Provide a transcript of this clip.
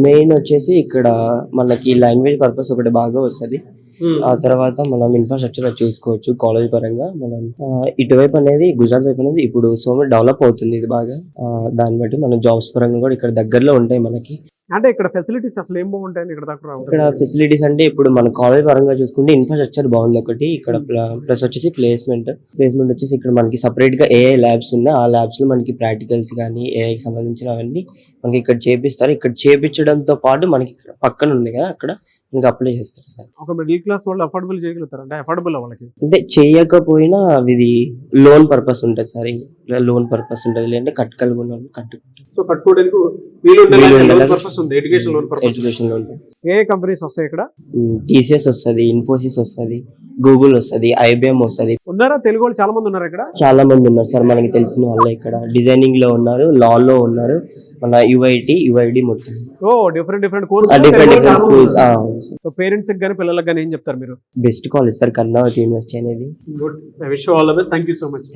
Main వచ్చేసి ఇక్కడ మనకి లాంగ్వేజ్ పర్పస్ ఒకటి బాగా వస్తుంది. ఆ తర్వాత మనం ఇన్ఫ్రాస్ట్రక్చర్ చూసుకోవచ్చు. కాలేజ్ పరంగా మనం ఇటువైపు అనేది గుజరాత్ వైపు అనేది ఇప్పుడు సో డెవలప్ అవుతుంది ఇది బాగా. దాన్ని బట్టి మనం జాబ్స్ పరంగా కూడా ఇక్కడ దగ్గరలో ఉంటాయి మనకి. అంటే ఇక్కడ ఫెసిలిటీస్ అసలు ఏం బాగుంటాయి ఇక్కడ దాకా ఇక్కడ ఫెసిలిటీస్ అంటే ఇప్పుడు మన కాలేజ్ పరంగా చూసుకుంటే ఇన్ఫ్రాస్ట్రక్చర్ బాగుంది ఒకటి. ఇక్కడ ప్లస్ వచ్చేసి ప్లేస్మెంట్ వచ్చేసి ఇక్కడ మనకి సపరేట్ గా ఏఐ ల్యాబ్స్ ఉన్నాయి. ఆ ల్యాబ్స్ లో మనకి ప్రాక్టికల్స్ కానీ ఏఐకి సంబంధించినవన్నీ మనకి ఇక్కడ చేపిస్తారు. ఇక్కడ చేపించడంతో పాటు మనకి ఇక్కడ పక్కన ఉంది కదా అక్కడ ఇంకా అప్లై చేస్తారు సార్. ఒక మిడిల్ క్లాస్ వాళ్ళు అఫోర్డబుల్ చేయగలుగుతారు అంటే అఫోర్డబుల్ వాళ్ళకి అంటే చేయకపోయినా ఇది లోన్ పర్పస్ ఉంటుంది సార్. లోన్ పర్పస్ ఉంటుంది, లేదంటే కట్టుకోగలుగున్నాం సో కట్టుకోవడానికి పర్పస్ ఉంది. Education loan purpose. Education loan ఏ కంపెనీస్ వస్తాయి ఇక్కడ? టీసీఎస్ వస్తుంది, ఇన్ఫోసిస్ వస్తుంది, గూగుల్ వస్తుంది, ఐబిఎం వస్తుంది. ఉన్నారా తెలుగు వాళ్ళు చాలా మంది ఉన్నారు ఇక్కడ? చాలా మంది ఉన్నారు సార్ మనకి తెలిసిన వాళ్ళే. ఇక్కడ డిజైనింగ్ లో ఉన్నారు, లా లో ఉన్నారు, మన యుఐడి మొత్తం. ఓ different course. Schools. So parents కి కానీ పిల్లలకు కానీ ఏం చెప్తారు మీరు? Best college sir Karnavati university అనేది. Good. I wish you all the best. Thank you so much.